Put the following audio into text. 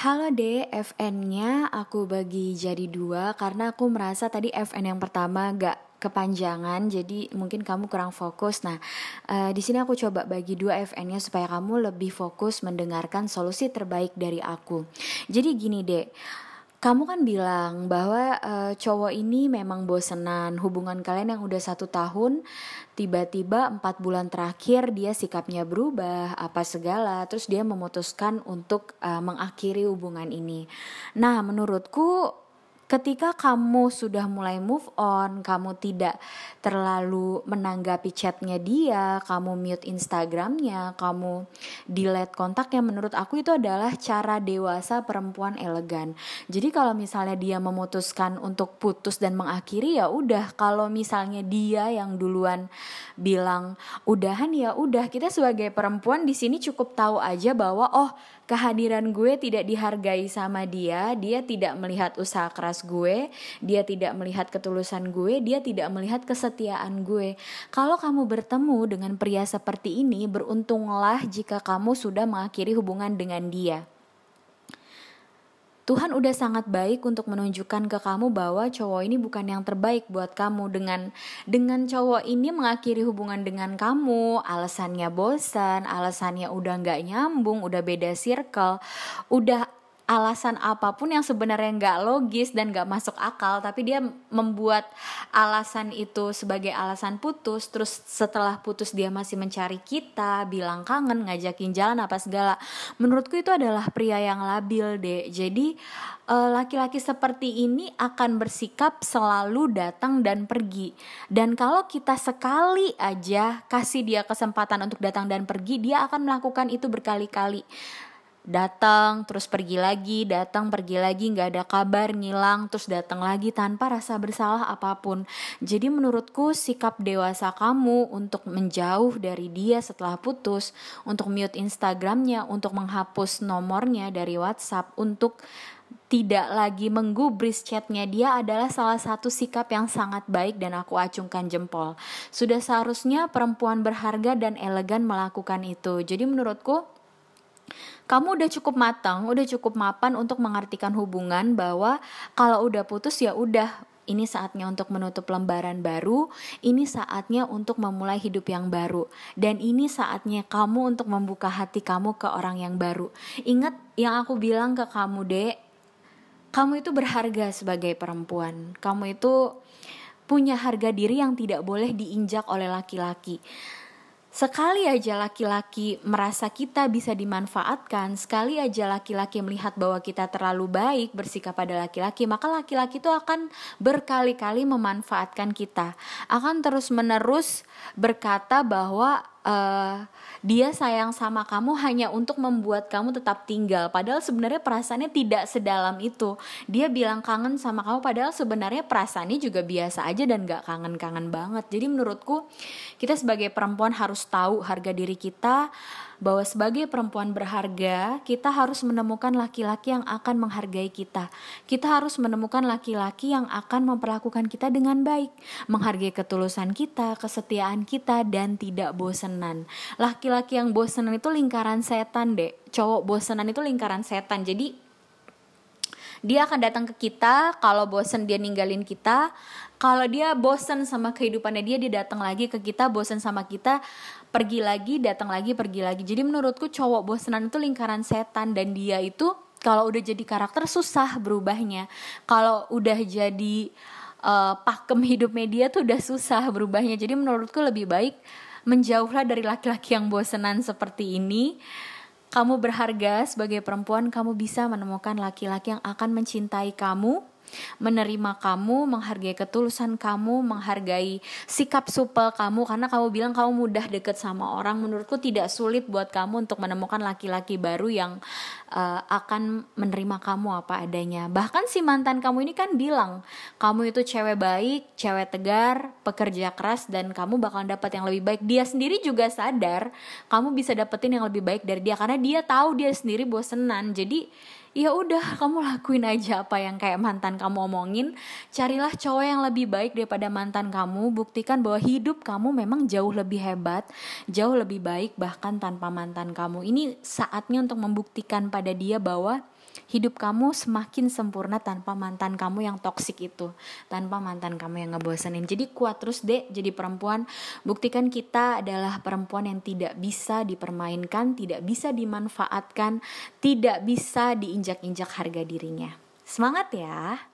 Halo Dek, FN-nya aku bagi jadi dua karena aku merasa tadi FN yang pertama gak kepanjangan, jadi mungkin kamu kurang fokus. Nah, di sini aku coba bagi dua FN-nya supaya kamu lebih fokus mendengarkan solusi terbaik dari aku. Jadi gini Dek, kamu kan bilang bahwa cowok ini memang bosenan. Hubungan kalian yang udah 1 tahun, tiba-tiba 4 bulan terakhir dia sikapnya berubah, apa segala. Terus dia memutuskan untuk mengakhiri hubungan ini. Nah, menurutku ketika kamu sudah mulai move on, kamu tidak terlalu menanggapi chatnya dia, kamu mute Instagramnya, kamu delete kontaknya, menurut aku itu adalah cara dewasa perempuan elegan. Jadi kalau misalnya dia memutuskan untuk putus dan mengakhiri, ya udah. Kalau misalnya dia yang duluan bilang udahan, ya udah. Kita sebagai perempuan di sini cukup tahu aja bahwa kehadiran gue tidak dihargai sama dia tidak melihat usaha keras gue, dia tidak melihat ketulusan gue, dia tidak melihat kesetiaan gue. Kalau kamu bertemu dengan pria seperti ini, beruntunglah jika kamu sudah mengakhiri hubungan dengan dia. Tuhan udah sangat baik untuk menunjukkan ke kamu bahwa cowok ini bukan yang terbaik buat kamu. Dengan cowok ini mengakhiri hubungan dengan kamu, alasannya bosan, alasannya udah gak nyambung, udah beda circle, udah alasan apapun yang sebenarnya gak logis dan gak masuk akal, tapi dia membuat alasan itu sebagai alasan putus. Terus setelah putus dia masih mencari kita, bilang kangen, ngajakin jalan apa segala. Menurutku itu adalah pria yang labil deh. Jadi laki-laki seperti ini akan bersikap selalu datang dan pergi. Dan kalau kita sekali aja kasih dia kesempatan untuk datang dan pergi, dia akan melakukan itu berkali-kali. Datang terus pergi lagi, datang pergi lagi, nggak ada kabar, ngilang, terus datang lagi tanpa rasa bersalah apapun. Jadi menurutku sikap dewasa kamu untuk menjauh dari dia setelah putus, untuk mute Instagramnya, untuk menghapus nomornya dari WhatsApp, untuk tidak lagi menggubris chatnya dia adalah salah satu sikap yang sangat baik dan aku acungkan jempol. Sudah seharusnya perempuan berharga dan elegan melakukan itu. Jadi menurutku kamu udah cukup matang, udah cukup mapan untuk mengartikan hubungan bahwa kalau udah putus ya udah, ini saatnya untuk menutup lembaran baru, ini saatnya untuk memulai hidup yang baru, dan ini saatnya kamu untuk membuka hati kamu ke orang yang baru. Ingat yang aku bilang ke kamu, Dek, kamu itu berharga sebagai perempuan, kamu itu punya harga diri yang tidak boleh diinjak oleh laki-laki. Sekali aja laki-laki merasa kita bisa dimanfaatkan, sekali aja laki-laki melihat bahwa kita terlalu baik bersikap pada laki-laki, maka laki-laki itu akan berkali-kali memanfaatkan kita, akan terus-menerus berkata bahwa dia sayang sama kamu hanya untuk membuat kamu tetap tinggal, padahal sebenarnya perasaannya tidak sedalam itu. Dia bilang kangen sama kamu padahal sebenarnya perasaannya juga biasa aja dan gak kangen-kangen banget. Jadi menurutku kita sebagai perempuan harus tahu harga diri kita, bahwa sebagai perempuan berharga kita harus menemukan laki-laki yang akan menghargai kita. Kita harus menemukan laki-laki yang akan memperlakukan kita dengan baik, menghargai ketulusan kita, kesetiaan kita, dan tidak bosenan. Laki-laki yang bosenan itu lingkaran setan, Dek. Cowok bosenan itu lingkaran setan. Jadi dia akan datang ke kita, kalau bosen dia ninggalin kita. Kalau dia bosen sama kehidupannya dia datang lagi ke kita, bosen sama kita, pergi lagi, datang lagi, pergi lagi. Jadi menurutku cowok bosenan itu lingkaran setan, dan dia itu kalau udah jadi karakter susah berubahnya. Kalau udah jadi pakem hidup media tuh udah susah berubahnya. Jadi menurutku lebih baik menjauhlah dari laki-laki yang bosenan seperti ini. Kamu berharga sebagai perempuan, kamu bisa menemukan laki-laki yang akan mencintai kamu, menerima kamu, menghargai ketulusan kamu, menghargai sikap supel kamu. Karena kamu bilang kamu mudah deket sama orang, menurutku tidak sulit buat kamu untuk menemukan laki-laki baru yang akan menerima kamu apa adanya. Bahkan si mantan kamu ini kan bilang kamu itu cewek baik, cewek tegar, pekerja keras, dan kamu bakal dapat yang lebih baik. Dia sendiri juga sadar kamu bisa dapetin yang lebih baik dari dia, karena dia tahu dia sendiri bosenan. Jadi ya udah, kamu lakuin aja apa yang kayak mantan kamu omongin. Carilah cowok yang lebih baik daripada mantan kamu. Buktikan bahwa hidup kamu memang jauh lebih hebat, jauh lebih baik bahkan tanpa mantan kamu. Ini saatnya untuk membuktikan pada dia bahwa hidup kamu semakin sempurna tanpa mantan kamu yang toksik itu, tanpa mantan kamu yang ngebosenin. Jadi kuat terus deh jadi perempuan, buktikan kita adalah perempuan yang tidak bisa dipermainkan, tidak bisa dimanfaatkan, tidak bisa diinjak-injak harga dirinya. Semangat ya.